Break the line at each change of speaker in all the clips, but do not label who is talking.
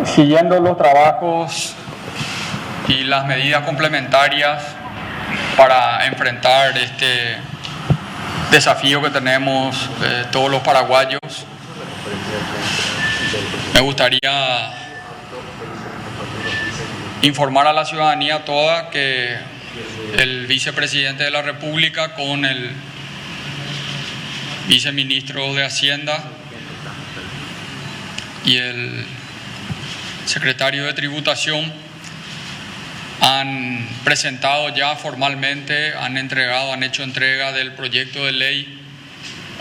Siguiendo los trabajos y las medidas complementarias para enfrentar este desafío que tenemos todos los paraguayos, me gustaría informar a la ciudadanía toda que el vicepresidente de la República con el viceministro de Hacienda y el secretario de Tributación han presentado ya formalmente, han hecho entrega del proyecto de ley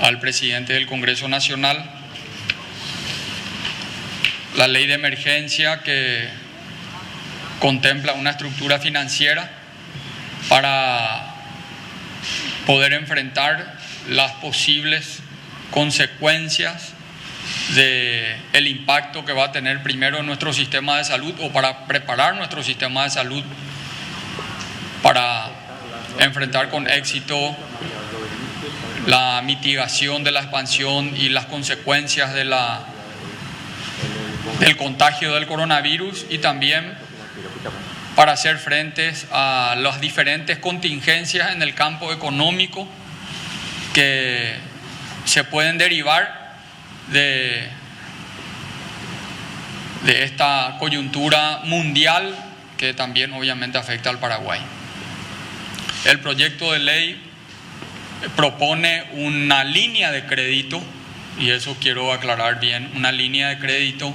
al presidente del Congreso Nacional, la ley de emergencia que contempla una estructura financiera para poder enfrentar las posibles consecuencias del impacto que va a tener primero en nuestro sistema de salud, o para preparar nuestro sistema de salud para enfrentar con éxito la mitigación de la expansión y las consecuencias del contagio del coronavirus, y también para hacer frente a las diferentes contingencias en el campo económico que se pueden derivar de esta coyuntura mundial que también obviamente afecta al Paraguay. El proyecto de ley propone una línea de crédito, y eso quiero aclarar bien, una línea de crédito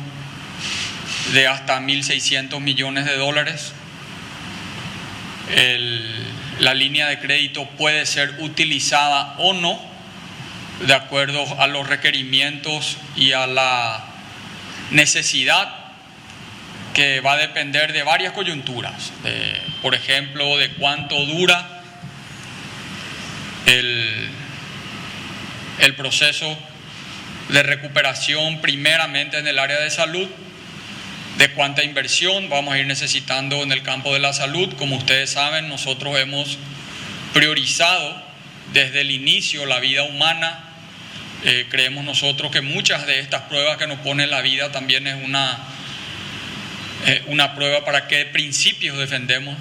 de hasta 1.600 millones de dólares. La línea de crédito puede ser utilizada o no de acuerdo a los requerimientos y a la necesidad, que va a depender de varias coyunturas, por ejemplo, de cuánto dura el proceso de recuperación primeramente en el área de salud, de cuánta inversión vamos a ir necesitando en el campo de la salud. Como ustedes saben, nosotros hemos priorizado desde el inicio la vida humana. Creemos nosotros que muchas de estas pruebas que nos pone la vida también es una prueba para qué principios defendemos.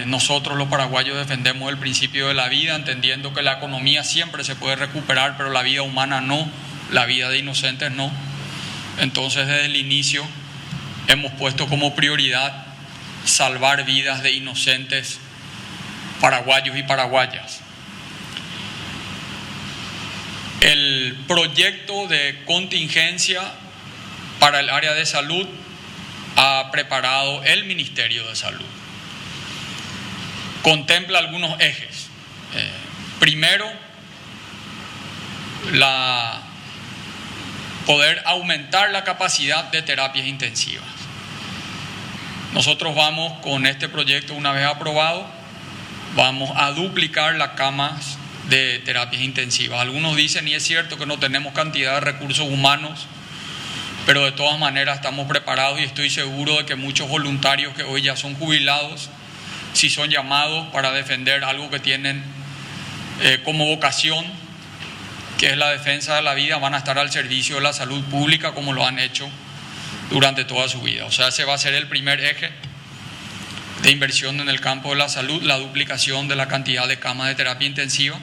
Nosotros los paraguayos defendemos el principio de la vida, entendiendo que la economía siempre se puede recuperar, pero la vida humana no, la vida de inocentes no. Entonces, desde el inicio hemos puesto como prioridad salvar vidas de inocentes paraguayos y paraguayas. El proyecto de contingencia para el área de salud ha preparado el Ministerio de Salud. Contempla algunos ejes. Primero, poder aumentar la capacidad de terapias intensivas. Nosotros vamos con este proyecto, una vez aprobado, vamos a duplicar las camas de terapias intensivas. Algunos dicen, y es cierto, que no tenemos cantidad de recursos humanos, pero de todas maneras estamos preparados, y estoy seguro de que muchos voluntarios que hoy ya son jubilados, si son llamados para defender algo que tienen como vocación, que es la defensa de la vida, van a estar al servicio de la salud pública como lo han hecho durante toda su vida. O sea, ese va a ser el primer eje de inversión en el campo de la salud, la duplicación de la cantidad de camas de terapia intensiva.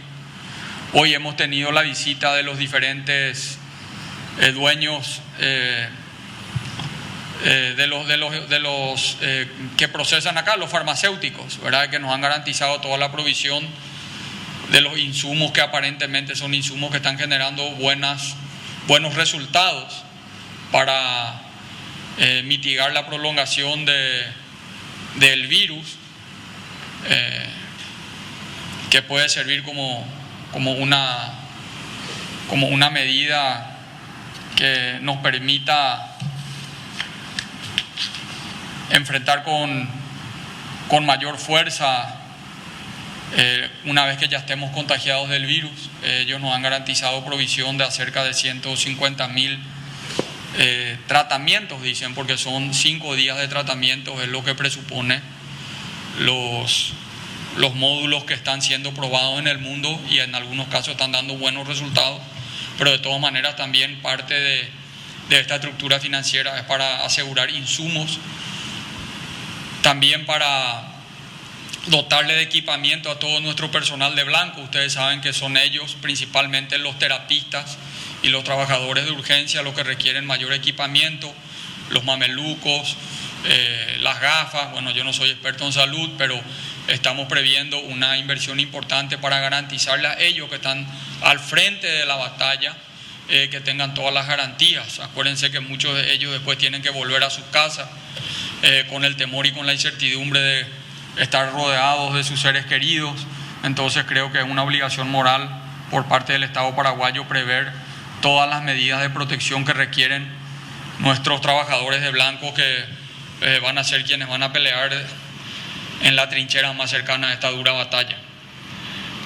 Hoy hemos tenido la visita de los diferentes dueños de los que procesan acá, los farmacéuticos, ¿verdad?, que nos han garantizado toda la provisión de los insumos, que aparentemente son insumos que están generando buenos resultados para mitigar la prolongación del virus, que puede servir como una medida que nos permita enfrentar con mayor fuerza una vez que ya estemos contagiados del virus. Ellos nos han garantizado provisión de cerca de 150.000 tratamientos, dicen, porque son 5 días de tratamientos, es lo que presupone los módulos que están siendo probados en el mundo, y en algunos casos están dando buenos resultados, pero de todas maneras también parte de esta estructura financiera es para asegurar insumos, también para dotarle de equipamiento a todo nuestro personal de blanco. Ustedes saben que son ellos, principalmente los terapistas y los trabajadores de urgencia, los que requieren mayor equipamiento, los mamelucos, las gafas. Bueno, yo no soy experto en salud, pero estamos previendo una inversión importante para garantizarle a ellos que están al frente de la batalla, que tengan todas las garantías. Acuérdense que muchos de ellos después tienen que volver a sus casas con el temor y con la incertidumbre de estar rodeados de sus seres queridos. Entonces creo que es una obligación moral por parte del Estado paraguayo prever todas las medidas de protección que requieren nuestros trabajadores de blanco, que van a ser quienes van a pelear en la trinchera más cercana a esta dura batalla.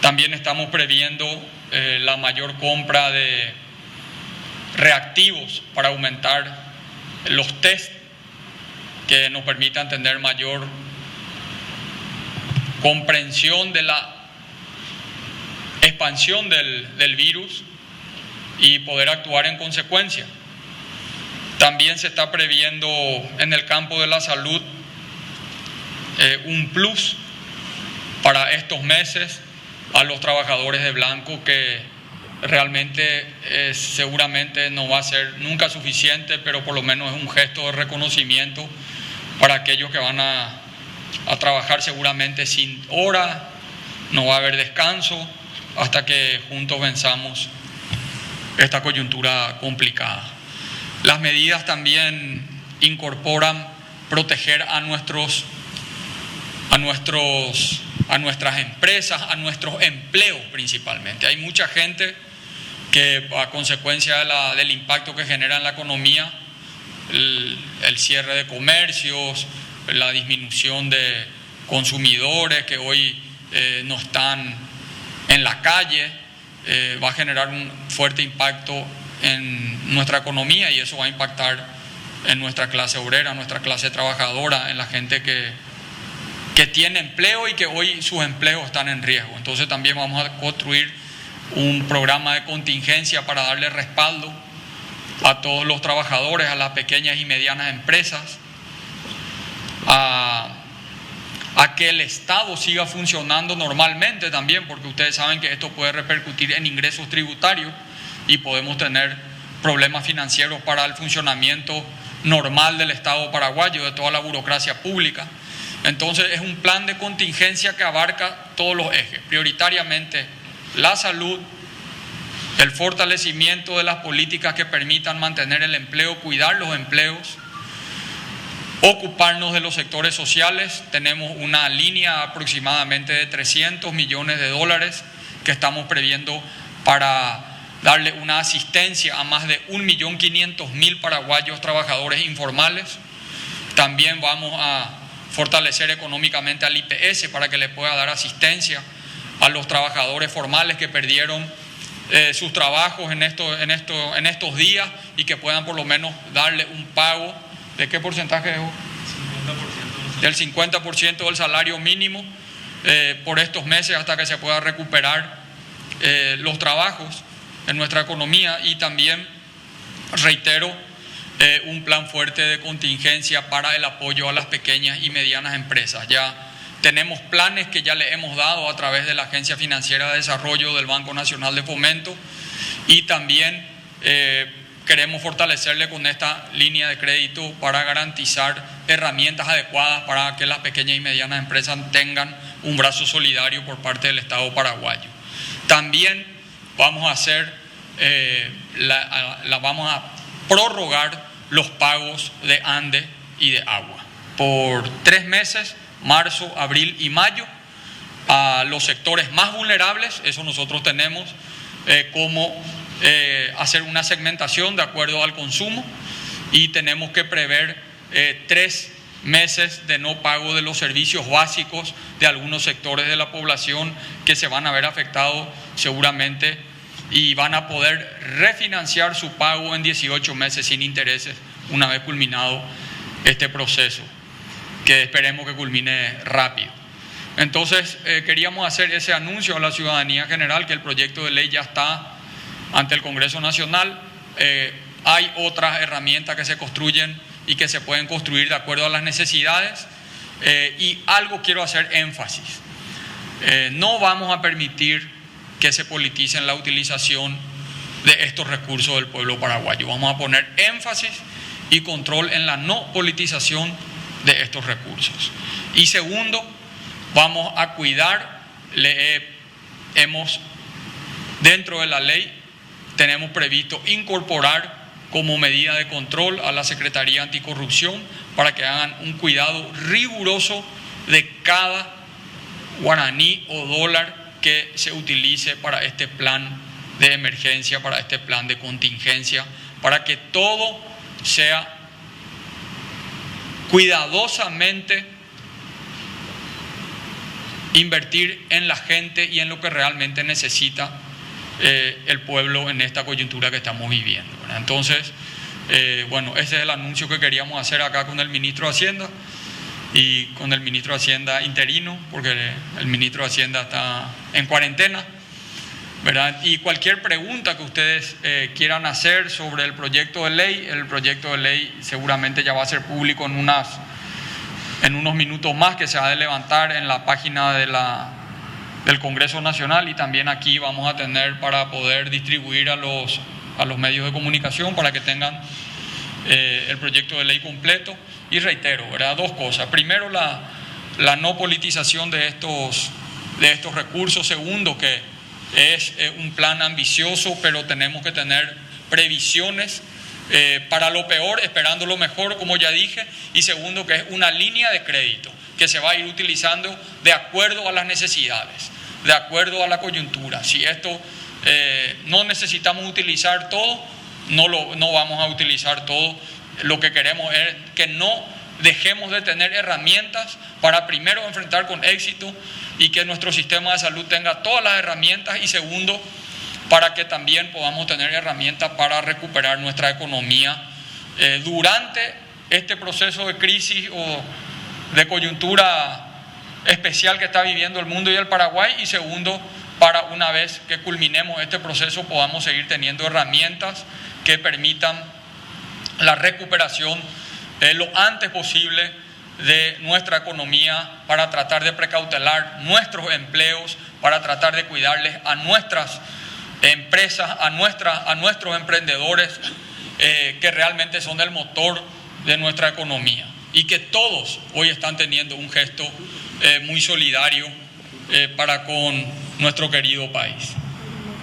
También estamos previendo la mayor compra de reactivos para aumentar los test que nos permitan tener mayor comprensión de la expansión del virus y poder actuar en consecuencia. También se está previendo en el campo de la salud un plus para estos meses a los trabajadores de blanco, que realmente seguramente no va a ser nunca suficiente, pero por lo menos es un gesto de reconocimiento para aquellos que van a trabajar seguramente sin hora. No va a haber descanso hasta que juntos venzamos esta coyuntura complicada. Las medidas también incorporan proteger a nuestras empresas, a nuestros empleos principalmente. Hay mucha gente que, a consecuencia del impacto que genera en la economía, el cierre de comercios, la disminución de consumidores que hoy no están en la calle, va a generar un fuerte impacto en nuestra economía, y eso va a impactar en nuestra clase obrera, nuestra clase trabajadora, en la gente que tiene empleo y que hoy sus empleos están en riesgo. Entonces también vamos a construir un programa de contingencia para darle respaldo a todos los trabajadores, a las pequeñas y medianas empresas, a que el Estado siga funcionando normalmente también, porque ustedes saben que esto puede repercutir en ingresos tributarios y podemos tener problemas financieros para el funcionamiento normal del Estado paraguayo, de toda la burocracia pública. Entonces es un plan de contingencia que abarca todos los ejes, prioritariamente la salud, el fortalecimiento de las políticas que permitan mantener el empleo, cuidar los empleos, ocuparnos de los sectores sociales. Tenemos una línea aproximadamente de 300 millones de dólares que estamos previendo para darle una asistencia a más de 1.500.000 paraguayos trabajadores informales. También vamos a fortalecer económicamente al IPS para que le pueda dar asistencia a los trabajadores formales que perdieron sus trabajos en estos días, y que puedan por lo menos darle un pago. ¿De qué porcentaje es? 50%. Del 50% del salario mínimo por estos meses, hasta que se pueda recuperar los trabajos en nuestra economía. Y también, reitero, un plan fuerte de contingencia para el apoyo a las pequeñas y medianas empresas. Ya tenemos planes que ya le hemos dado a través de la Agencia Financiera de Desarrollo del Banco Nacional de Fomento, y también queremos fortalecerle con esta línea de crédito para garantizar herramientas adecuadas para que las pequeñas y medianas empresas tengan un brazo solidario por parte del Estado paraguayo. También vamos a hacer, vamos a prorrogar los pagos de ANDE y de agua por 3 meses, marzo, abril y mayo, a los sectores más vulnerables. Eso nosotros tenemos como hacer una segmentación de acuerdo al consumo, y tenemos que prever 3 meses de no pago de los servicios básicos de algunos sectores de la población que se van a ver afectados seguramente, y van a poder refinanciar su pago en 18 meses sin intereses una vez culminado este proceso, que esperemos que culmine rápido. Entonces queríamos hacer ese anuncio a la ciudadanía general, que el proyecto de ley ya está ante el Congreso Nacional. hay otras herramientas que se construyen y que se pueden construir de acuerdo a las necesidades. Y algo quiero hacer énfasis. No vamos a permitir que se politice la utilización de estos recursos del pueblo paraguayo. Vamos a poner énfasis y control en la no politización de estos recursos. Y segundo, vamos a cuidar, dentro de la ley, tenemos previsto incorporar como medida de control a la Secretaría Anticorrupción para que hagan un cuidado riguroso de cada guaraní o dólar que se utilice para este plan de emergencia, para este plan de contingencia, para que todo sea cuidadosamente invertir en la gente y en lo que realmente necesita el pueblo en esta coyuntura que estamos viviendo, ¿verdad? Entonces, bueno, ese es el anuncio que queríamos hacer acá con el ministro de Hacienda y con el ministro de Hacienda interino, porque el ministro de Hacienda está en cuarentena, ¿verdad? Y cualquier pregunta que ustedes quieran hacer sobre el proyecto de ley seguramente ya va a ser público en unos minutos más, que se ha de levantar en la página del Congreso Nacional, y también aquí vamos a tener para poder distribuir a los medios de comunicación para que tengan el proyecto de ley completo. Y reitero, ¿verdad?, dos cosas. Primero, la no politización de estos recursos. Segundo, que es un plan ambicioso, pero tenemos que tener previsiones para lo peor, esperando lo mejor, como ya dije. Y segundo, que es una línea de crédito que se va a ir utilizando de acuerdo a las necesidades, de acuerdo a la coyuntura. Si esto no necesitamos utilizar todo, no vamos a utilizar todo. Lo que queremos es que no dejemos de tener herramientas para, primero, enfrentar con éxito y que nuestro sistema de salud tenga todas las herramientas, y segundo, para que también podamos tener herramientas para recuperar nuestra economía durante este proceso de crisis o de coyuntura especial que está viviendo el mundo y el Paraguay, y segundo, para una vez que culminemos este proceso podamos seguir teniendo herramientas que permitan la recuperación lo antes posible de nuestra economía, para tratar de precautelar nuestros empleos, para tratar de cuidarles a nuestras empresas, a nuestros emprendedores que realmente son el motor de nuestra economía, y que todos hoy están teniendo un gesto muy solidario para con nuestro querido país.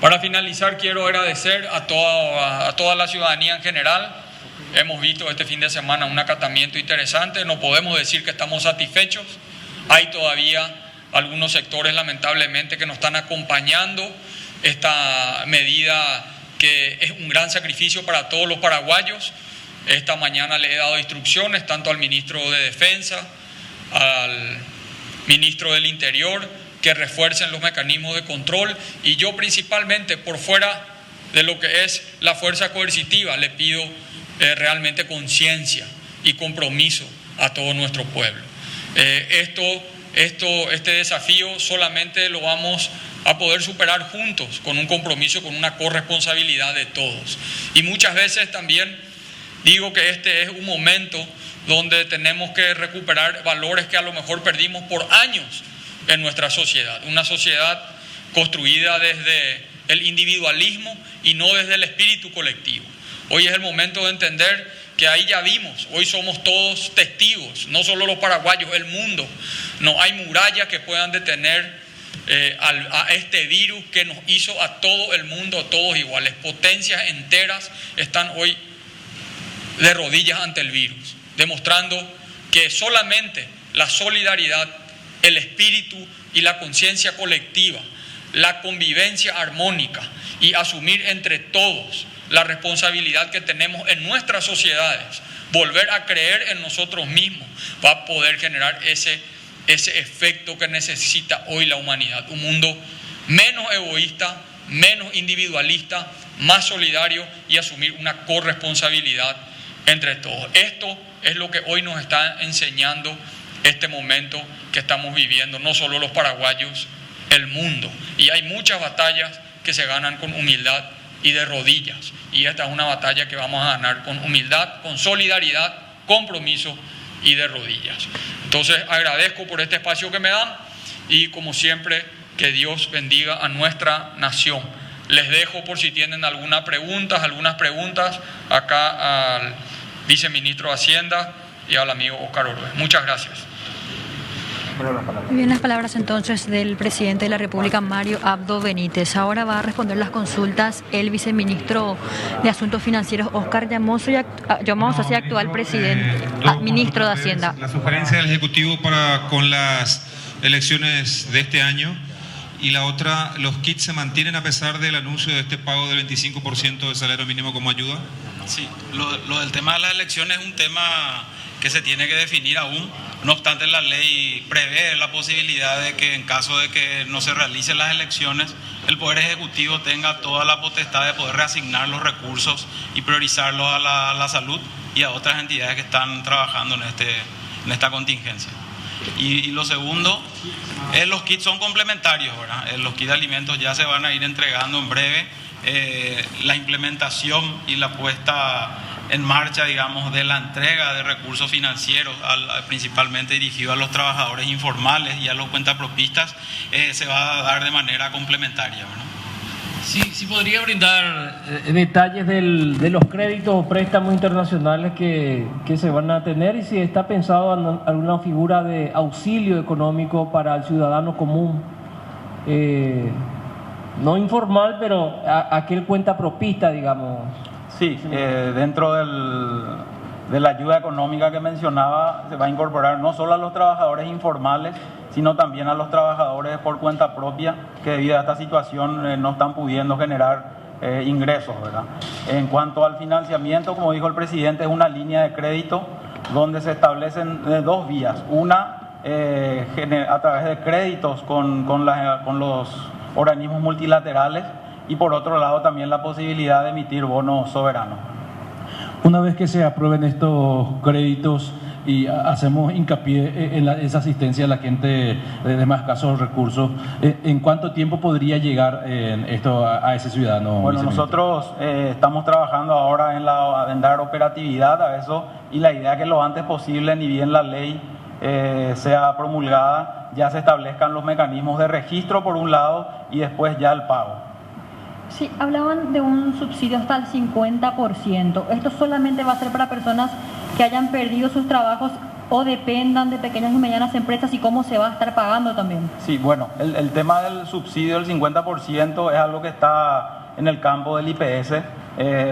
Para finalizar, quiero agradecer a toda la ciudadanía en general. Hemos visto este fin de semana un acatamiento interesante. No podemos decir que estamos satisfechos. Hay todavía algunos sectores, lamentablemente, que no están acompañando esta medida, que es un gran sacrificio para todos los paraguayos. Esta mañana le he dado instrucciones tanto al ministro de Defensa, al ministro del Interior, que refuercen los mecanismos de control, y yo principalmente, por fuera de lo que es la fuerza coercitiva, le pido realmente conciencia y compromiso a todo nuestro pueblo. Este desafío solamente lo vamos a poder superar juntos, con un compromiso, con una corresponsabilidad de todos. Y muchas veces también digo que este es un momento donde tenemos que recuperar valores que a lo mejor perdimos por años en nuestra sociedad. Una sociedad construida desde el individualismo y no desde el espíritu colectivo. Hoy es el momento de entender que ahí ya vimos, hoy somos todos testigos, no solo los paraguayos, el mundo. No hay murallas que puedan detener a este virus que nos hizo a todo el mundo, a todos iguales. Potencias enteras están hoy de rodillas ante el virus, demostrando que solamente la solidaridad, el espíritu y la conciencia colectiva, la convivencia armónica y asumir entre todos la responsabilidad que tenemos en nuestras sociedades, volver a creer en nosotros mismos, va a poder generar ese efecto que necesita hoy la humanidad. Un mundo menos egoísta, menos individualista, más solidario, y asumir una corresponsabilidad entre todos. Esto es lo que hoy nos está enseñando este momento que estamos viviendo, no solo los paraguayos, el mundo. Y hay muchas batallas que se ganan con humildad y de rodillas. Y esta es una batalla que vamos a ganar con humildad, con solidaridad, compromiso y de rodillas. Entonces agradezco por este espacio que me dan y como siempre que Dios bendiga a nuestra nación. Les dejo por si tienen algunas preguntas acá al viceministro de Hacienda y al amigo Oscar Orbe. Muchas gracias.
Muy bien, las palabras entonces del presidente de la República, Mario Abdo Benítez. Ahora va a responder las consultas el viceministro de Asuntos Financieros, Oscar Llamoso, y actual presidente, ministro de Hacienda.
La sugerencia del Ejecutivo con las elecciones de este año, y la otra, ¿los kits se mantienen a pesar del anuncio de este pago del 25% del salario mínimo como ayuda?
Sí, lo del tema de las elecciones es un tema que se tiene que definir aún. No obstante, la ley prevé la posibilidad de que en caso de que no se realicen las elecciones, el Poder Ejecutivo tenga toda la potestad de poder reasignar los recursos y priorizarlos a la salud y a otras entidades que están trabajando en esta contingencia. Y lo segundo, los kits son complementarios, ¿verdad? Los kits de alimentos ya se van a ir entregando en breve. La implementación y la puesta en marcha, digamos, de la entrega de recursos financieros, principalmente dirigidos a los trabajadores informales y a los cuentapropistas, se va a dar de manera complementaria, ¿verdad?
Sí, podría brindar detalles de los créditos o préstamos internacionales que se van a tener, y si está pensado en alguna figura de auxilio económico para el ciudadano común, no informal, pero aquel cuentapropista, digamos.
Sí, dentro de la ayuda económica que mencionaba, se va a incorporar no solo a los trabajadores informales, sino también a los trabajadores por cuenta propia, que debido a esta situación no están pudiendo generar ingresos, ¿verdad? En cuanto al financiamiento, como dijo el presidente, es una línea de crédito donde se establecen dos vías. Una, a través de créditos con los organismos multilaterales, y por otro lado también la posibilidad de emitir bonos soberanos.
Una vez que se aprueben estos créditos y hacemos hincapié en esa asistencia a la gente de más escasos recursos, ¿en cuánto tiempo podría llegar esto a ese ciudadano?
Bueno, nosotros estamos trabajando ahora en dar operatividad a eso, y la idea es que lo antes posible, ni bien la ley sea promulgada, ya se establezcan los mecanismos de registro por un lado y después ya el pago.
Sí, hablaban de un subsidio hasta el 50%. ¿Esto solamente va a ser para personas que hayan perdido sus trabajos o dependan de pequeñas y medianas empresas, y cómo se va a estar pagando también?
Sí, bueno, el tema del subsidio del 50% es algo que está en el campo del IPS.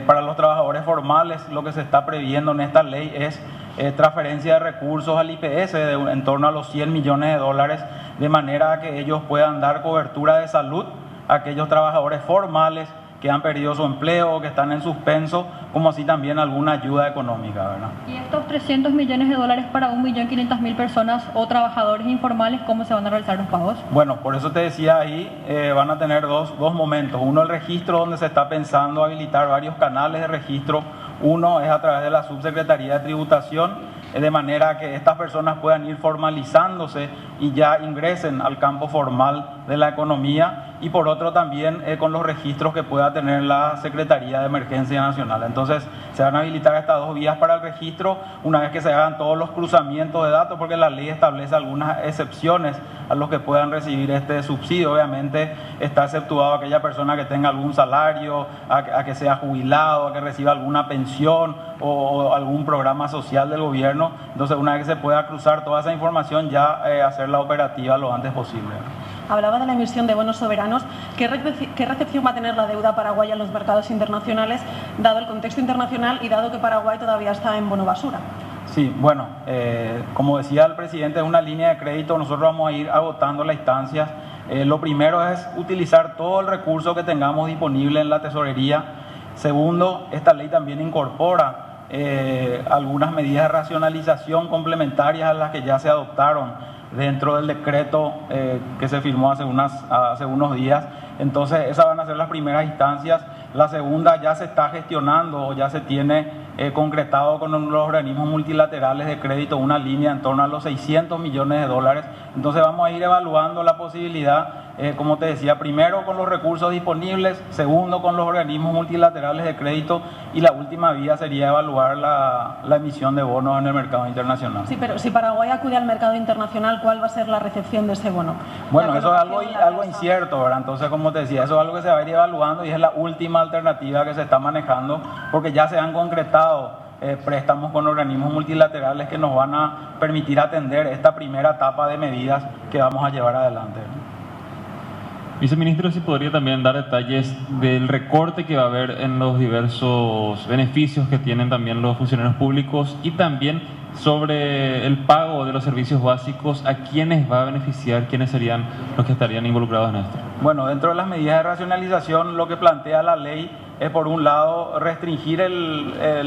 Para los trabajadores formales, lo que se está previendo en esta ley es transferencia de recursos al IPS en torno a los 100 millones de dólares, de manera que ellos puedan dar cobertura de salud a aquellos trabajadores formales que han perdido su empleo o que están en suspenso, como así también alguna ayuda económica, ¿verdad?
¿Y estos 300 millones de dólares para 1.500.000 personas o trabajadores informales, cómo se van a realizar los pagos?
Bueno, por eso te decía ahí, van a tener dos momentos. Uno, el registro, donde se está pensando habilitar varios canales de registro. Uno es a través de la Subsecretaría de Tributación, de manera que estas personas puedan ir formalizándose y ya ingresen al campo formal de la economía, y por otro también con los registros que pueda tener la Secretaría de Emergencia Nacional. Entonces se van a habilitar estas dos vías para el registro una vez que se hagan todos los cruzamientos de datos, porque la ley establece algunas excepciones a los que puedan recibir este subsidio. Obviamente está exceptuado aquella persona que tenga algún salario, a que sea jubilado, a que reciba alguna pensión o algún programa social del gobierno. Entonces, una vez que se pueda cruzar toda esa información, ya hacerla operativa lo antes posible.
Hablaba de la emisión de bonos soberanos. ¿Qué recepción va a tener la deuda paraguaya en los mercados internacionales, dado el contexto internacional y dado que Paraguay todavía está en bono basura?
Sí, bueno, como decía el presidente, es una línea de crédito. Nosotros vamos a ir agotando las instancias. Lo primero es utilizar todo el recurso que tengamos disponible en la tesorería. Segundo, esta ley también incorpora algunas medidas de racionalización complementarias a las que ya se adoptaron dentro del decreto que se firmó hace unos días. Entonces esas van a ser las primeras instancias. La segunda ya se está gestionando o ya se tiene concretado con los organismos multilaterales de crédito una línea en torno a los 600 millones de dólares. Entonces vamos a ir evaluando la posibilidad como te decía, primero con los recursos disponibles, segundo con los organismos multilaterales de crédito y la última vía sería evaluar la emisión de bonos en el mercado internacional.
Sí, pero si Paraguay acude al mercado internacional, ¿cuál va a ser la recepción de ese bono?
Bueno, eso es algo incierto, ¿verdad? Entonces, como te decía, eso es algo que se va a ir evaluando y es la última alternativa que se está manejando porque ya se han concretado préstamos con organismos multilaterales que nos van a permitir atender esta primera etapa de medidas que vamos a llevar adelante.
Viceministro, si podría también dar detalles del recorte que va a haber en los diversos beneficios que tienen también los funcionarios públicos y también sobre el pago de los servicios básicos, ¿a quiénes va a beneficiar? ¿Quiénes serían los que estarían involucrados en esto?
Bueno, dentro de las medidas de racionalización, lo que plantea la ley es, por un lado, restringir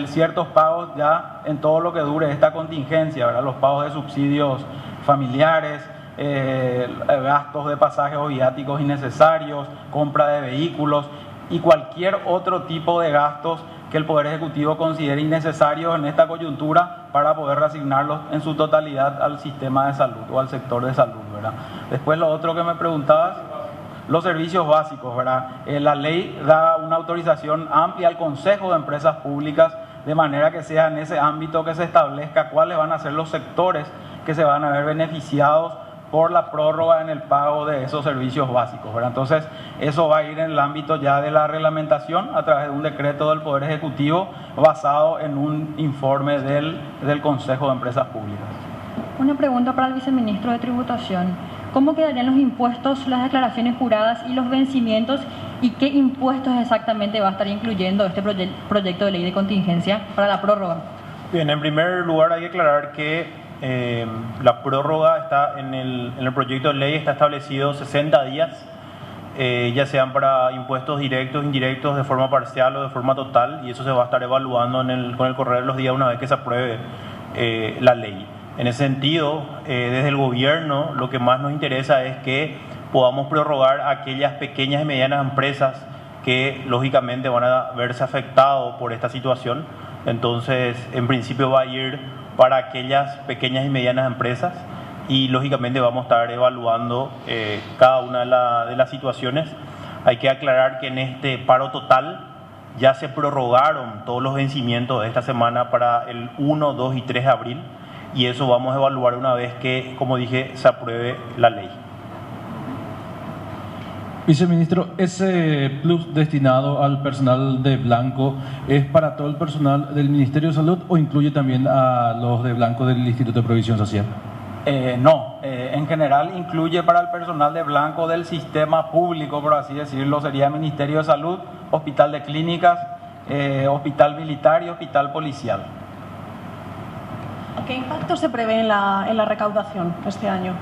ciertos pagos ya en todo lo que dure esta contingencia, ¿verdad? Los pagos de subsidios familiares, gastos de pasajes o viáticos innecesarios, compra de vehículos y cualquier otro tipo de gastos que el Poder Ejecutivo considere innecesarios en esta coyuntura para poder reasignarlos en su totalidad al sistema de salud o al sector de salud, ¿verdad? Después, lo otro que me preguntabas, los servicios básicos, ¿verdad? La ley da una autorización amplia al Consejo de Empresas Públicas de manera que sea en ese ámbito que se establezca cuáles van a ser los sectores que se van a ver beneficiados por la prórroga en el pago de esos servicios básicos, ¿verdad? Entonces, eso va a ir en el ámbito ya de la reglamentación a través de un decreto del Poder Ejecutivo basado en un informe del Consejo de Empresas Públicas.
Una pregunta para el viceministro de Tributación. ¿Cómo quedarían los impuestos, las declaraciones juradas y los vencimientos y qué impuestos exactamente va a estar incluyendo este proyecto de ley de contingencia para la prórroga?
Bien, en primer lugar hay que aclarar que la prórroga está en el proyecto de ley está establecido 60 días, ya sean para impuestos directos, indirectos, de forma parcial o de forma total, y eso se va a estar evaluando con el correr de los días una vez que se apruebe la ley. En ese sentido, desde el gobierno lo que más nos interesa es que podamos prorrogar a aquellas pequeñas y medianas empresas que lógicamente van a verse afectados por esta situación. Entonces, en principio va a ir para aquellas pequeñas y medianas empresas y lógicamente vamos a estar evaluando cada una de las situaciones. Hay que aclarar que en este paro total ya se prorrogaron todos los vencimientos de esta semana para el 1, 2 y 3 de abril y eso vamos a evaluar una vez que, como dije, se apruebe la ley.
Viceministro, ¿ese plus destinado al personal de blanco es para todo el personal del Ministerio de Salud o incluye también a los de blanco del Instituto de Provisión Social?
No, en general incluye para el personal de blanco del sistema público, por así decirlo, sería Ministerio de Salud, Hospital de Clínicas, Hospital Militar y Hospital Policial.
¿Qué impacto se prevé en la recaudación este año?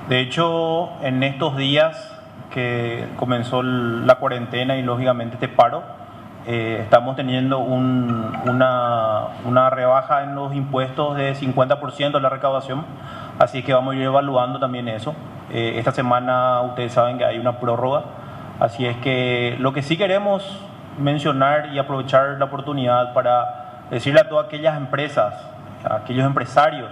De hecho, en estos días que comenzó la cuarentena y lógicamente este paro, estamos teniendo una rebaja en los impuestos de 50% de la recaudación, así que vamos a ir evaluando también eso. Esta semana ustedes saben que hay una prórroga, así es que lo que sí queremos mencionar y aprovechar la oportunidad para decirle a todas aquellas empresas, a aquellos empresarios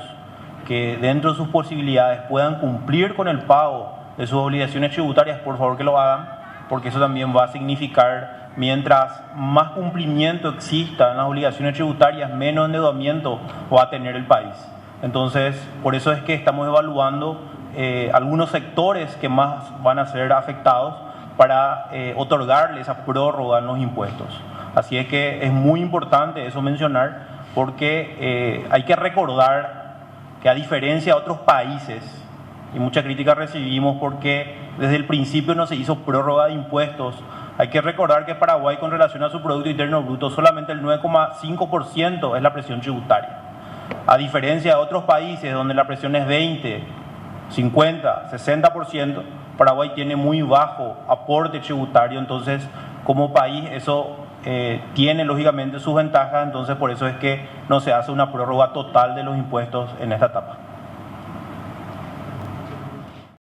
que dentro de sus posibilidades puedan cumplir con el pago de sus obligaciones tributarias, por favor que lo hagan, porque eso también va a significar, mientras más cumplimiento exista en las obligaciones tributarias, menos endeudamiento va a tener el país. Entonces, por eso es que estamos evaluando algunos sectores que más van a ser afectados para otorgarle esa prórroga en los impuestos. Así es que es muy importante eso mencionar, porque hay que recordar que a diferencia de otros países, y mucha crítica recibimos porque desde el principio no se hizo prórroga de impuestos, hay que recordar que Paraguay, con relación a su Producto Interno Bruto, solamente el 9,5% es la presión tributaria. A diferencia de otros países donde la presión es 20, 50, 60%, Paraguay tiene muy bajo aporte tributario, entonces como país eso tiene lógicamente sus ventajas, entonces por eso es que no se hace una prórroga total de los impuestos en esta etapa.